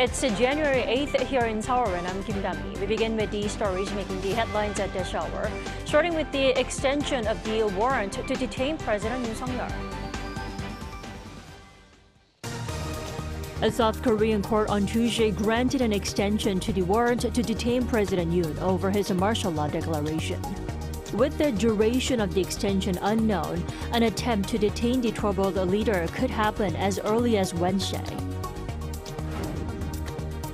It's January 8th here in Seoul, and I'm Kim Dami. We begin with the stories making the headlines at this hour, starting with the extension of the warrant to detain President Yoon. A South Korean court on Tuesday granted an extension to the warrant to detain President Yoon over his martial law declaration. With the duration of the extension unknown, an attempt to detain the troubled leader could happen as early as Wednesday.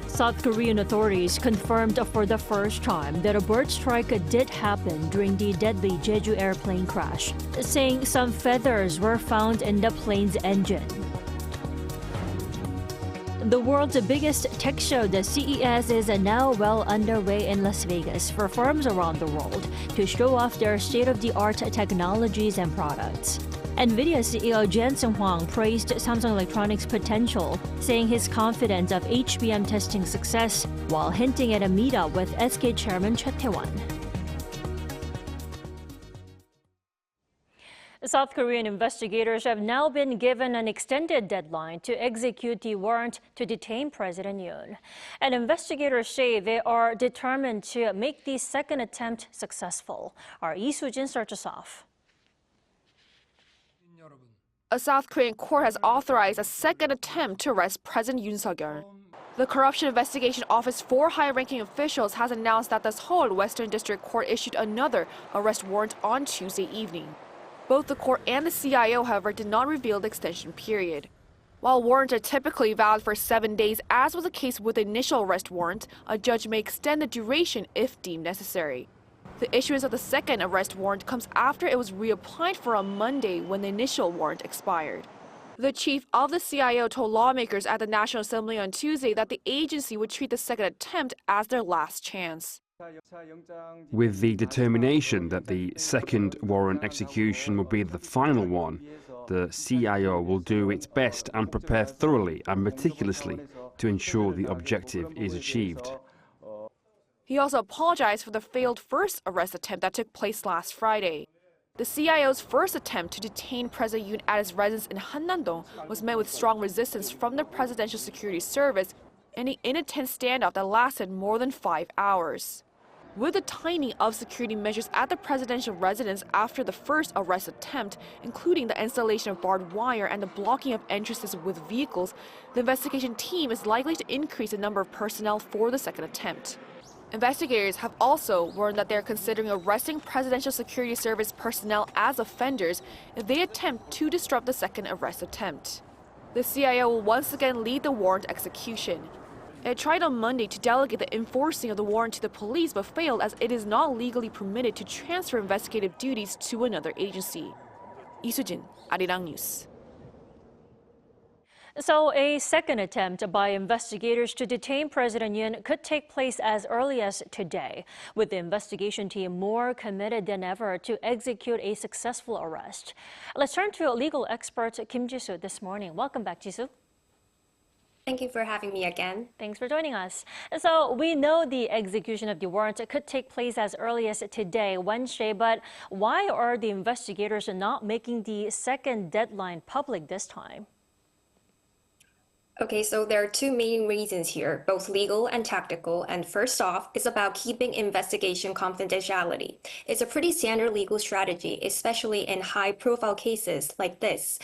South Korean authorities confirmed for the first time that a bird strike did happen during the deadly Jeju Air plane crash, saying some feathers were found in the plane's engine. The world's biggest tech show, the CES, is now well underway in Las Vegas for firms around the world to show off their state-of-the-art technologies and products. NVIDIA CEO Jensen Huang praised Samsung Electronics' potential, saying he's confident of HBM testing success, while hinting at a meetup with SK Chairman Choi Tae-won. South Korean investigators have now been given an extended deadline to execute the warrant to detain President Yoon. And investigators say they are determined to make the second attempt successful. Our Lee Soo-jin starts us off. A South Korean court has authorized a second attempt to arrest President Yoon. The Corruption Investigation Office for high-ranking officials has announced that the Seoul Western District Court issued another arrest warrant on Tuesday evening. Both the court and the CIO, however, did not reveal the extension period. While warrants are typically valid for 7 days, as was the case with the initial arrest warrant, a judge may extend the duration if deemed necessary. The issuance of the second arrest warrant comes after it was reapplied for on Monday when the initial warrant expired. The chief of the CIO told lawmakers at the National Assembly on Tuesday that the agency would treat the second attempt as their last chance. With the determination that the second warrant execution will be the final one, the CIO will do its best and prepare thoroughly and meticulously to ensure the objective is achieved. He also apologized for the failed first arrest attempt that took place last Friday. The CIO's first attempt to detain President Yoon at his residence in Hannam-dong was met with strong resistance from the Presidential Security Service and an intense standoff that lasted more than 5 hours. With the tightening of security measures at the presidential residence after the first arrest attempt, including the installation of barbed wire and the blocking of entrances with vehicles, the investigation team is likely to increase the number of personnel for the second attempt. Investigators have also warned that they are considering arresting Presidential Security Service personnel as offenders if they attempt to disrupt the second arrest attempt. The CIO will once again lead the warrant execution. It tried on Monday to delegate the enforcing of the warrant to the police, but failed as it is not legally permitted to transfer investigative duties to another agency. Lee Soo-jin, Arirang News. So a second attempt by investigators to detain President Yoon could take place as early as today, with the investigation team more committed than ever to execute a successful arrest. Let's turn to legal expert Kim Ji-soo this morning. Welcome back, Ji-soo. Thank you for having me again. Thanks for joining us. So we know the execution of the warrant could take place as early as today, Wednesday, but why are the investigators not making the second deadline public this time? Okay, so there are two main reasons here, both legal and tactical. And first off, it's about keeping investigation confidentiality. It's a pretty standard legal strategy, especially in high-profile cases like this.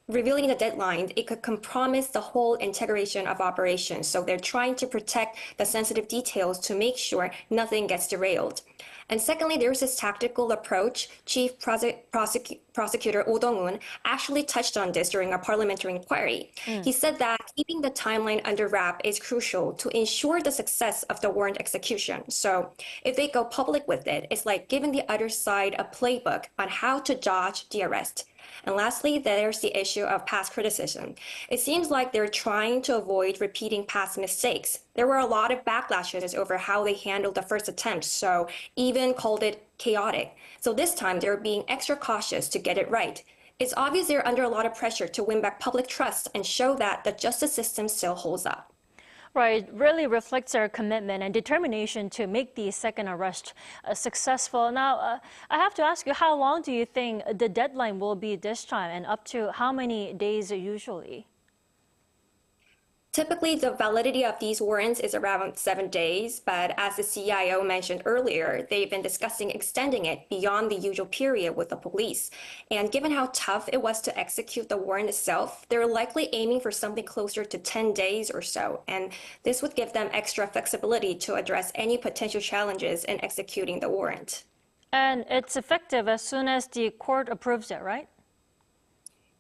Revealing the deadline, it could compromise the whole integration of operations. So they're trying to protect the sensitive details to make sure nothing gets derailed. And secondly, there's this tactical approach. Chief Prosecutor Oh Dong-un actually touched on this during a parliamentary inquiry. He said that keeping the timeline under wrap is crucial to ensure the success of the warrant execution. So if they go public with it, it's like giving the other side a playbook on how to dodge the arrest. And lastly, there's the issue of past criticism. It seems like they're trying to avoid repeating past mistakes. There were a lot of backlashes over how they handled the first attempt, so even called it chaotic. So this time they're being extra cautious to get it right. It's obvious they're under a lot of pressure to win back public trust and show that the justice system still holds up. Right, really reflects our commitment and determination to make the second arrest successful. Now, I have to ask you, how long do you think the deadline will be this time, and up to how many days usually? Typically, the validity of these warrants is around 7 days, but as the CIO mentioned earlier, they've been discussing extending it beyond the usual period with the police. And given how tough it was to execute the warrant itself, they're likely aiming for something closer to 10 days or so. And this would give them extra flexibility to address any potential challenges in executing the warrant. And it's effective as soon as the court approves it, right?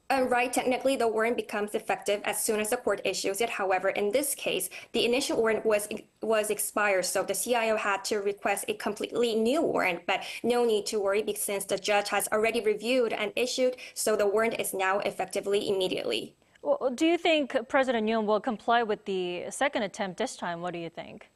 Right, technically, the warrant becomes effective as soon as the court issues it. However, in this case, the initial warrant was expired, so the CIO had to request a completely new warrant. But no need to worry, because since the judge has already reviewed and issued, so the warrant is now effectively immediately. Well, do you think President Yoon will comply with the second attempt this time? What do you think?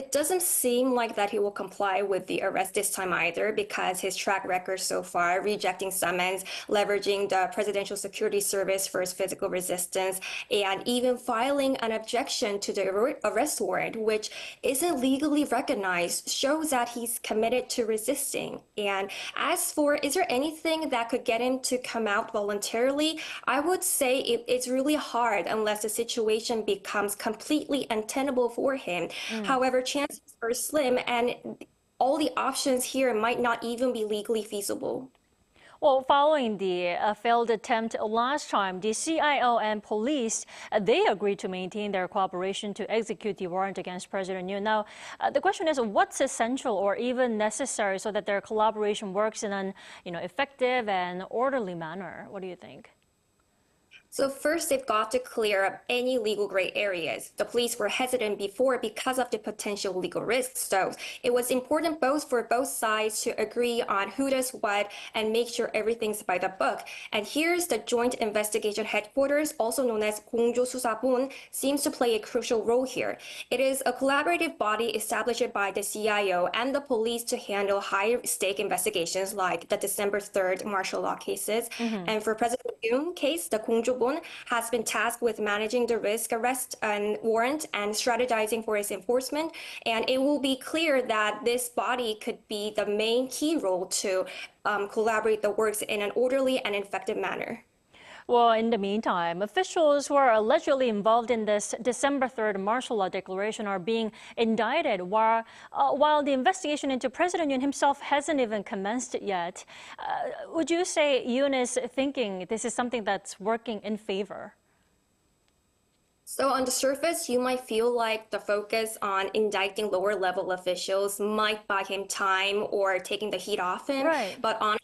It doesn't seem like that he will comply with the arrest this time either, because his track record so far, rejecting summons, leveraging the Presidential Security Service for his physical resistance, and even filing an objection to the arrest warrant, which isn't legally recognized, shows that he's committed to resisting. And as for, is there anything that could get him to come out voluntarily? I would say it's really hard unless the situation becomes completely untenable for him. However, chances are slim, and all the options here might not even be legally feasible. Well, following the failed attempt last time, the CIO and police, they agreed to maintain their cooperation to execute the warrant against President Yoon. Now, the question is, what's essential or even necessary so that their collaboration works in an effective and orderly manner? What do you think? So first, they've got to clear up any legal gray areas. The police were hesitant before because of the potential legal risks. So it was important for both sides to agree on who does what and make sure everything's by the book. And here's the Joint Investigation Headquarters, also known as 공조수사본, seems to play a crucial role here. It is a collaborative body established by the CIO and the police to handle high-stake investigations like the December 3rd martial law cases. And for President Yoon case, the 공조본 has been tasked with managing the risk arrest and warrant and strategizing for its enforcement. And it will be clear that this body could be the main key role to collaborate the works in an orderly and effective manner. Well, in the meantime, officials who are allegedly involved in this December 3rd martial law declaration are being indicted, while the investigation into President Yoon himself hasn't even commenced yet. Would you say Yoon is thinking this is something that's working in favor? So on the surface, you might feel like the focus on indicting lower level officials might buy him time or taking the heat off him. Right. But honestly,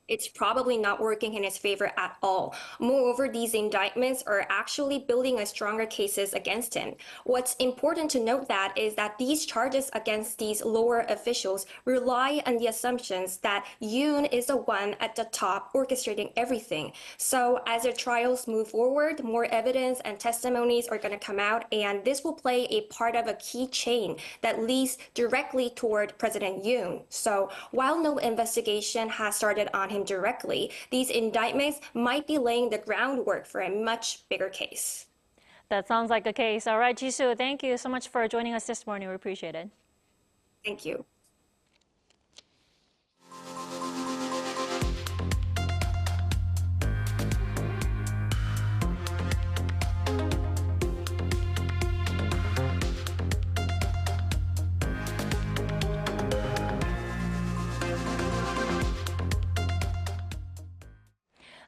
it's probably not working in his favor at all. Moreover, these indictments are actually building a stronger cases against him. What's important to note that is that these charges against these lower officials rely on the assumptions that Yoon is the one at the top orchestrating everything. So as the trials move forward, more evidence and testimonies are going to come out, and this will play a part of a key chain that leads directly toward President Yoon. So while no investigation has started on him directly, these indictments might be laying the groundwork for a much bigger case. That sounds like a case. All right, Jisoo, thank you so much for joining us this morning. We appreciate it. Thank you.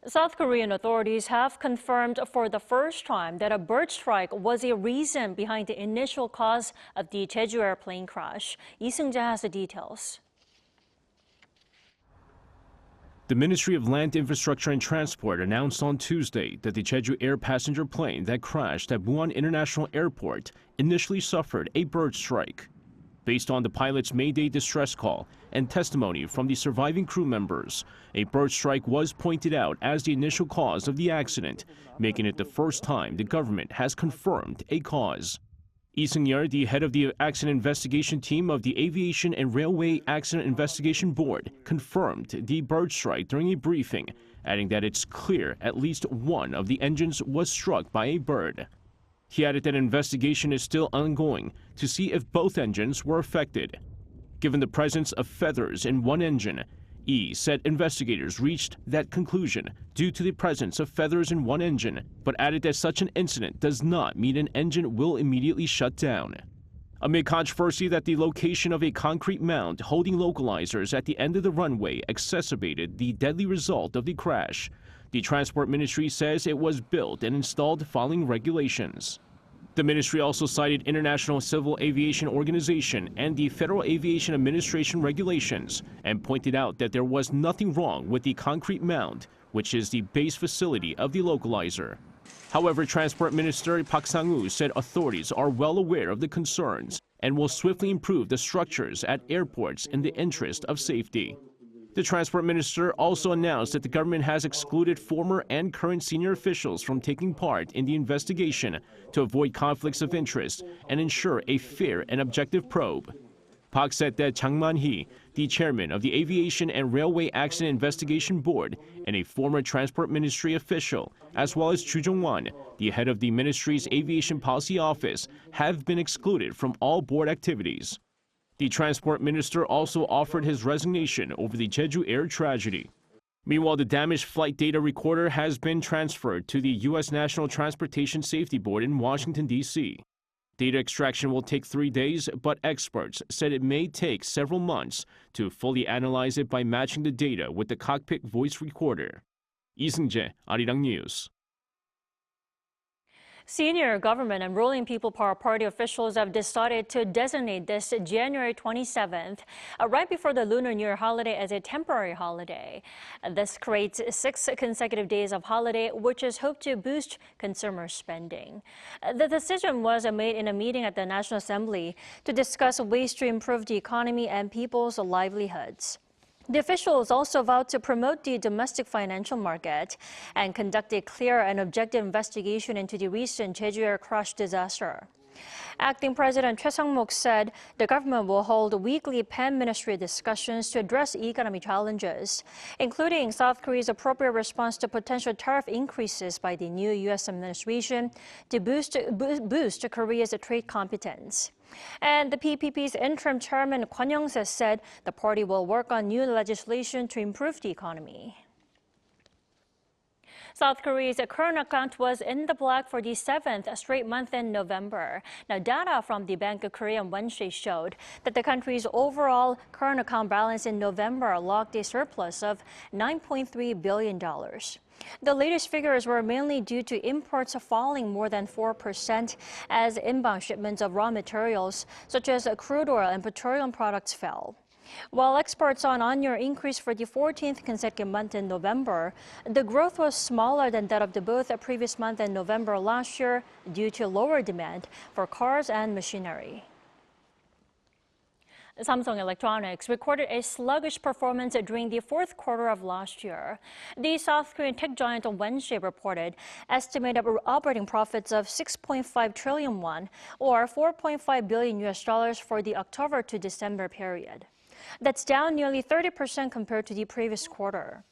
South Korean authorities have confirmed for the first time that a bird strike was a reason behind the initial cause of the Jeju Air plane crash. Lee Seung-jae has the details. The Ministry of Land Infrastructure and Transport announced on Tuesday that the Jeju Air passenger plane that crashed at Busan International Airport initially suffered a bird strike. Based on the pilot's Mayday distress call and testimony from the surviving crew members, a bird strike was pointed out as the initial cause of the accident, making it the first time the government has confirmed a cause. Lee Seung-jae, the head of the accident investigation team of the Aviation and Railway Accident Investigation Board, confirmed the bird strike during a briefing, adding that it's clear at least one of the engines was struck by a bird. He added that an investigation is still ongoing to see if both engines were affected. Given the presence of feathers in one engine, Yi said investigators reached that conclusion due to the presence of feathers in one engine, but added that such an incident does not mean an engine will immediately shut down. Amid controversy that the location of a concrete mound holding localizers at the end of the runway exacerbated the deadly result of the crash, the Transport Ministry says it was built and installed following regulations. The ministry also cited International Civil Aviation Organization and the Federal Aviation Administration regulations and pointed out that there was nothing wrong with the concrete mound, which is the base facility of the localizer. However, Transport Minister Park Sang-woo said authorities are well aware of the concerns and will swiftly improve the structures at airports in the interest of safety. The Transport Minister also announced that the government has excluded former and current senior officials from taking part in the investigation to avoid conflicts of interest and ensure a fair and objective probe. Park said that Chang Man-hee, the chairman of the Aviation and Railway Accident Investigation Board and a former Transport Ministry official, as well as Chu Jong-won, the head of the ministry's Aviation Policy Office, have been excluded from all board activities. The Transport Minister also offered his resignation over the Jeju Air tragedy. Meanwhile, the damaged flight data recorder has been transferred to the U.S. National Transportation Safety Board in Washington, D.C. Data extraction will take 3 days, but experts said it may take several months to fully analyze it by matching the data with the cockpit voice recorder. Lee Seung-jae, Arirang News. Senior government and ruling People Power Party officials have decided to designate this January 27th, right before the Lunar New Year holiday, as a temporary holiday. This creates 6 consecutive days of holiday, which is hoped to boost consumer spending. The decision was made in a meeting at the National Assembly to discuss ways to improve the economy and people's livelihoods. The officials also vowed to promote the domestic financial market and conduct a clear and objective investigation into the recent Jeju Air crash disaster. Acting President Choi Sang-mok said the government will hold weekly pan-ministry discussions to address economic challenges, including South Korea's appropriate response to potential tariff increases by the new U.S. administration to boost Korea's trade competence. And the PPP's interim chairman Kwon Young-se said the party will work on new legislation to improve the economy. South Korea's current account was in the black for the 7th straight month in November. Now, data from the Bank of Korea on Wednesday showed that the country's overall current account balance in November logged a surplus of $9.3 billion. The latest figures were mainly due to imports falling more than 4% as inbound shipments of raw materials, such as crude oil and petroleum products, fell. While exports saw an on-year increase for the 14th consecutive month in November, the growth was smaller than that of the both previous month and November last year due to lower demand for cars and machinery. Samsung Electronics recorded a sluggish performance during the 4th quarter of last year. The South Korean tech giant on Wednesday reported estimated operating profits of 6.5 trillion won, or $4.5 billion for the October to December period. That's down nearly 30% compared to the previous quarter.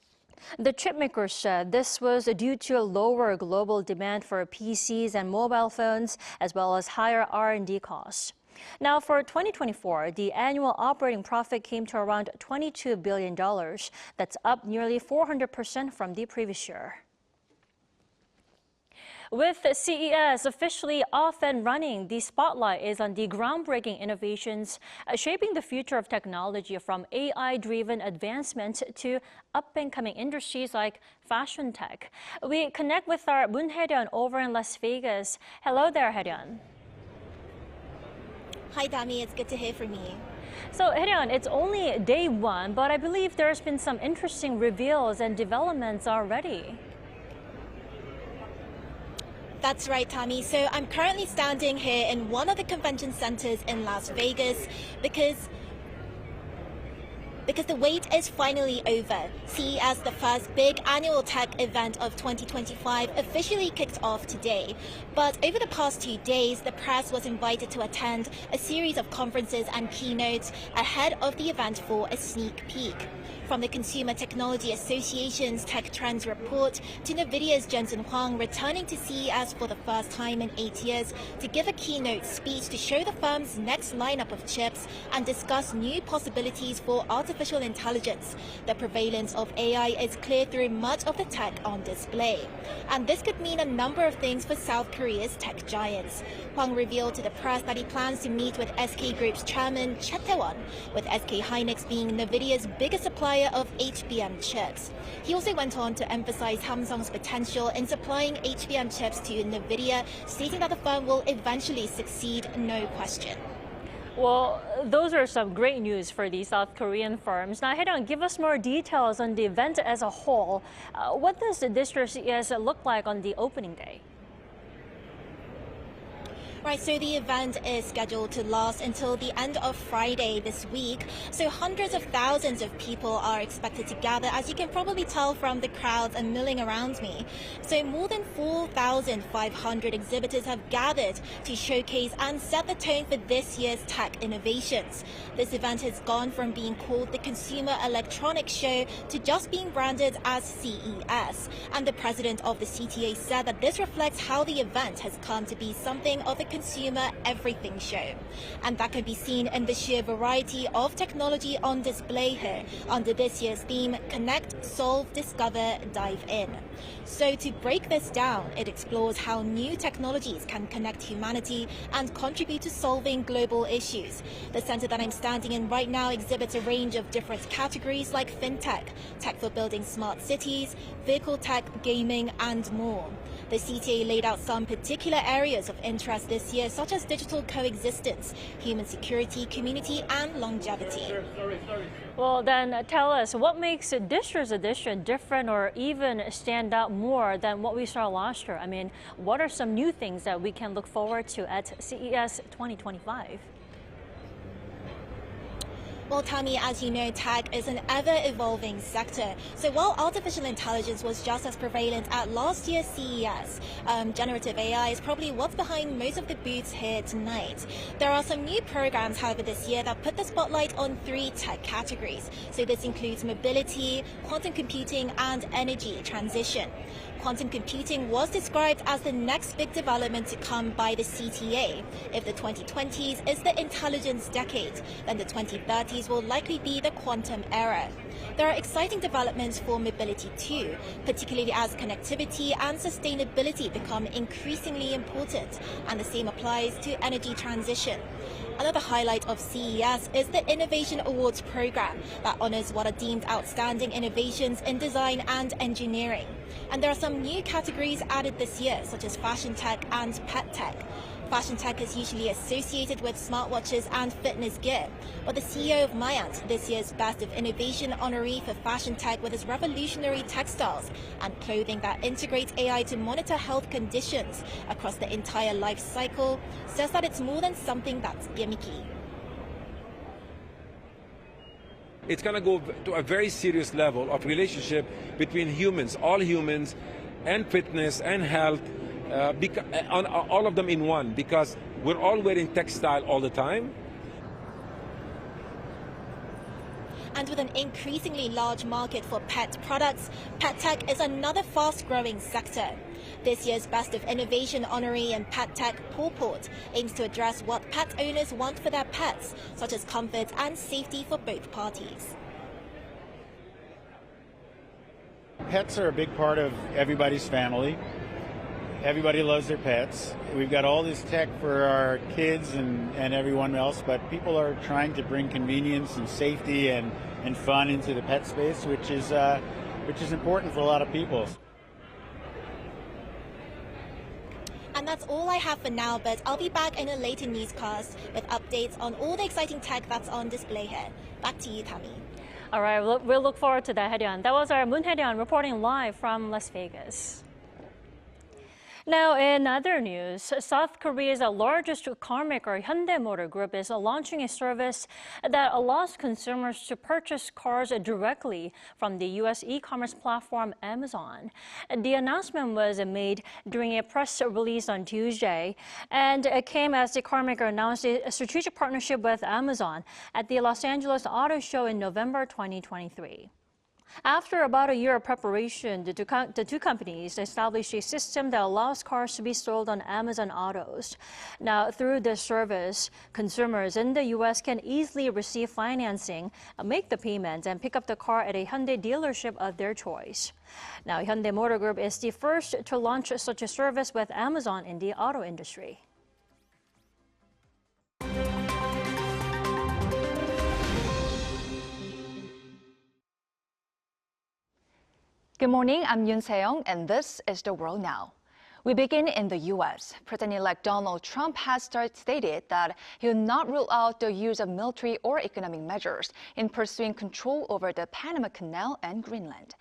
The chipmakers said this was due to lower global demand for PCs and mobile phones, as well as higher R&D costs. Now, for 2024, the annual operating profit came to around $22 billion. That's up nearly 400% from the previous year. With CES officially off and running, the spotlight is on the groundbreaking innovations shaping the future of technology, from AI-driven advancements to up-and-coming industries like fashion tech. We connect with our Moon Hae-ryun over in Las Vegas. Hello there, Hae-ryun. Hi, Dami. It's good to hear from you. So, Hae-ryun, it's only day 1, but I believe there's been some interesting reveals and developments already. That's right, Tammy. So I'm currently standing here in one of the convention centers in Las Vegas because the wait is finally over. CES, the first big annual tech event of 2025, officially kicked off today. But over the past 2 days, the press was invited to attend a series of conferences and keynotes ahead of the event for a sneak peek. From the Consumer Technology Association's Tech Trends report to NVIDIA's Jensen Huang returning to CES for the first time in 8 years to give a keynote speech to show the firm's next lineup of chips and discuss new possibilities for artificial artificial intelligence. The prevalence of AI is clear through much of the tech on display. And this could mean a number of things for South Korea's tech giants. Hwang revealed to the press that he plans to meet with SK Group's chairman, Cha Tae-won, with SK hynix being NVIDIA's biggest supplier of HBM chips. He also went on to emphasize Samsung's potential in supplying HBM chips to NVIDIA, stating that the firm will eventually succeed, no question. Well, those are some great news for the South Korean firms. Now, Hae-ryung, give us more details on the event as a whole. What does the district CES look like on the opening day? Right, so the event is scheduled to last until the end of Friday this week. So hundreds of thousands of people are expected to gather, as you can probably tell from the crowds and milling around me. So more than 4,500 exhibitors have gathered to showcase and set the tone for this year's tech innovations. This event has gone from being called the Consumer Electronics Show to just being branded as CES. And the president of the CTA said that this reflects how the event has come to be something of a consumer everything show. And that can be seen in the sheer variety of technology on display here under this year's theme, Connect, Solve, Discover, Dive In. So to break this down, it explores how new technologies can connect humanity and contribute to solving global issues. The center that I'm standing in right now exhibits a range of different categories like fintech, tech for building smart cities, vehicle tech, gaming, and more. The CTA laid out some particular areas of interest this year, such as digital coexistence, human security, community, and longevity. Well, then tell us, what makes this year's edition different or even stand out more than what we saw last year? I mean, what are some new things that we can look forward to at CES 2025? Well, Tammy, as you know, tech is an ever-evolving sector. So while artificial intelligence was just as prevalent at last year's CES, generative AI is probably what's behind most of the booths here tonight. There are some new programs, however, this year that put the spotlight on 3 tech categories. So this includes mobility, quantum computing, and energy transition. Quantum computing was described as the next big development to come by the CTA. If the 2020s is the intelligence decade, then the 2030s will likely be the quantum era. There are exciting developments for mobility too, particularly as connectivity and sustainability become increasingly important, and the same applies to energy transition. Another highlight of CES is the Innovation Awards program that honors what are deemed outstanding innovations in design and engineering. And there are some new categories added this year, such as fashion tech and pet tech. Fashion tech is usually associated with smartwatches and fitness gear, but the CEO of Myant, this year's Best of Innovation honoree for fashion tech with its revolutionary textiles and clothing that integrates AI to monitor health conditions across the entire life cycle, says that it's more than something that's gimmicky. It's going to go to a very serious level of relationship between humans, all humans, and fitness and health, all of them in one, because we're all wearing textile all the time. And with an increasingly large market for pet products, pet tech is another fast-growing sector. This year's Best of Innovation honoree in pet tech, Pawport, aims to address what pet owners want for their pets, such as comfort and safety for both parties. Pets are a big part of everybody's family. Everybody loves their pets. We've got all this tech for our kids and everyone else, but people are trying to bring convenience and safety and fun into the pet space, which is important for a lot of people. And that's all I have for now, but I'll be back in a later newscast with updates on all the exciting tech that's on display here. Back to you, Tammy. All right, we'll look forward to that, Hae-ryung. That was our Moon Hae-ryung reporting live from Las Vegas. Now, in other news, South Korea's largest carmaker, Hyundai Motor Group, is launching a service that allows consumers to purchase cars directly from the U.S. e-commerce platform Amazon. The announcement was made during a press release on Tuesday, and it came as the carmaker announced a strategic partnership with Amazon at the Los Angeles Auto Show in November 2023. After about a year of preparation, the two companies established a system that allows cars to be sold on Amazon Autos. Now, through this service, consumers in the U.S. can easily receive financing, make the payments, and pick up the car at a Hyundai dealership of their choice. Now, Hyundai Motor Group is the first to launch such a service with Amazon in the auto industry. Good morning, I'm Yoon Se-young, and this is The World Now. We begin in the U.S. President-elect Donald Trump has stated that he will not rule out the use of military or economic measures in pursuing control over the Panama Canal and Greenland.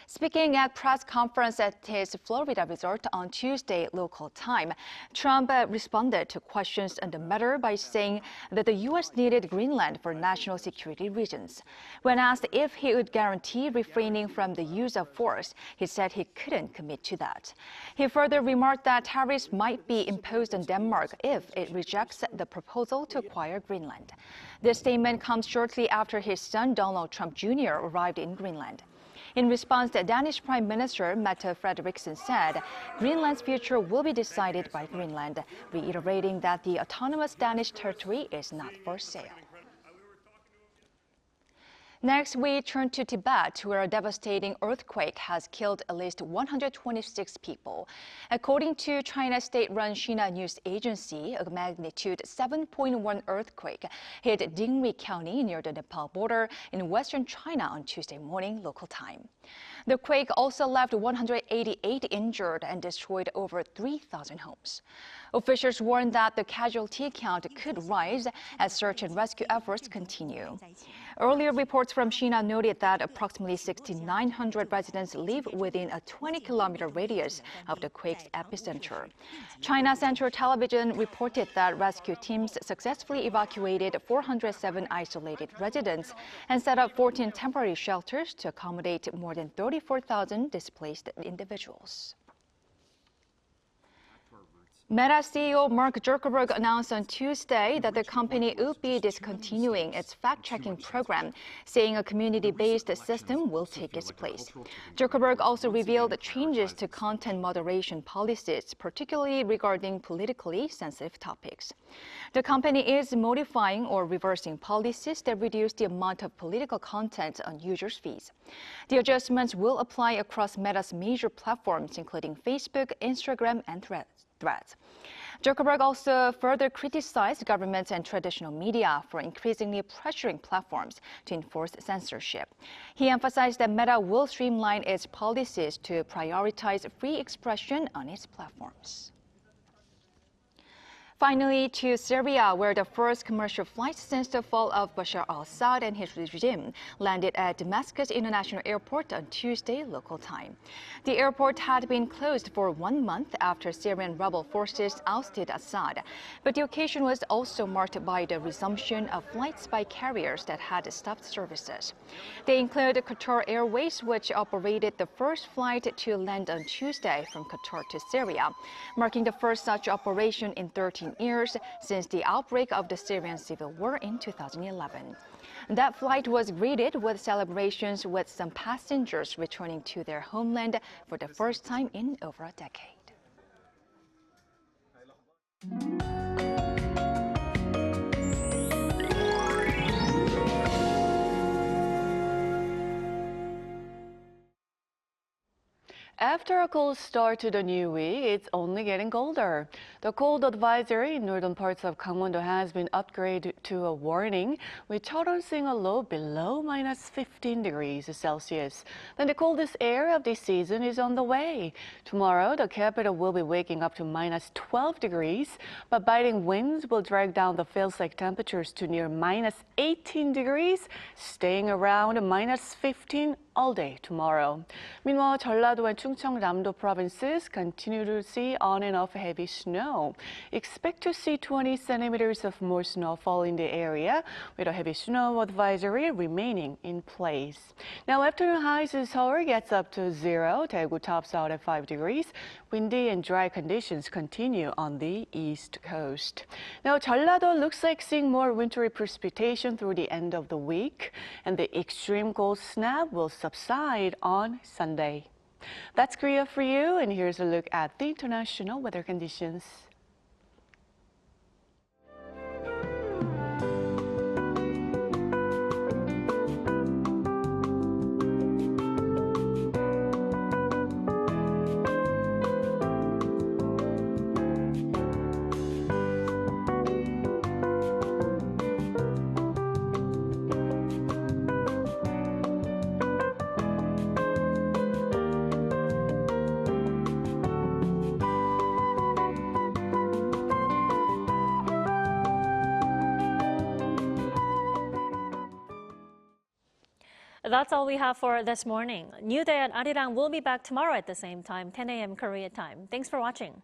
Speaking at press conference at his Florida resort on Tuesday local time, Trump responded to questions on the matter by saying that the U.S. needed Greenland for national security reasons. When asked if he would guarantee refraining from the use of force, he said he couldn't commit to that. He further remarked that tariffs might be imposed on Denmark if it rejects the proposal to acquire Greenland. This statement comes shortly after his son Donald Trump Jr. arrived in Greenland. In response, the Danish Prime Minister Mette Frederiksen said Greenland's future will be decided by Greenland, reiterating that the autonomous Danish territory is not for sale. Next, we turn to Tibet, where a devastating earthquake has killed at least 126 people. According to China's state-run Xinhua News Agency, a magnitude 7.1 earthquake hit Dingri County near the Nepal border in western China on Tuesday morning local time. The quake also left 188 injured and destroyed over 3,000 homes. Officials warned that the casualty count could rise as search and rescue efforts continue. Earlier reports from Xinhua noted that approximately 6,900 residents live within a 20-kilometer radius of the quake's epicenter. China Central Television reported that rescue teams successfully evacuated 407 isolated residents and set up 14 temporary shelters to accommodate more than 34,000 displaced individuals. Meta CEO Mark Zuckerberg announced on Tuesday that the company would be discontinuing its fact-checking program, saying a community-based system will take its place. Zuckerberg also revealed changes to content moderation policies, particularly regarding politically sensitive topics. The company is modifying or reversing policies that reduce the amount of political content on users' feeds. The adjustments will apply across Meta's major platforms, including Facebook, Instagram, and Threads. Zuckerberg also further criticized governments and traditional media for increasingly pressuring platforms to enforce censorship. He emphasized that Meta will streamline its policies to prioritize free expression on its platforms. Finally, to Syria, where the first commercial flight since the fall of Bashar al-Assad and his regime landed at Damascus International Airport on Tuesday local time. The airport had been closed for 1 month after Syrian rebel forces ousted Assad, but the occasion was also marked by the resumption of flights by carriers that had stopped services. They include Qatar Airways, which operated the first flight to land on Tuesday from Qatar to Syria, marking the first such operation in 13 years since the outbreak of the Syrian civil war in 2011. That flight was greeted with celebrations, with some passengers returning to their homeland for the first time in over a decade. After a cold start to the new week, it's only getting colder. The cold advisory in northern parts of Gangwon-do has been upgraded to a warning, with Cheollon seeing a low below minus 15 degrees Celsius. Then the coldest air of this season is on the way. Tomorrow, the capital will be waking up to minus 12 degrees, but biting winds will drag down the feels-like temperatures to near minus 18 degrees, staying around minus 15 all day tomorrow. Meanwhile, Jeolla-do and Jeolla-do Provinces continue to see on and off heavy snow. Expect to see 20 centimeters of more snowfall in the area, with a heavy snow advisory remaining in place. Now, afternoon highs in Seoul gets up to 0. Daegu tops out at 5 degrees. Windy and dry conditions continue on the east coast. Now, Jeolla-do looks like seeing more wintry precipitation through the end of the week, and the extreme cold snap will subside on Sunday. That's Korea for you, and here's a look at the international weather conditions. That's all we have for this morning. New Day at Arirang will be back tomorrow at the same time, 10 a.m. Korea time. Thanks for watching.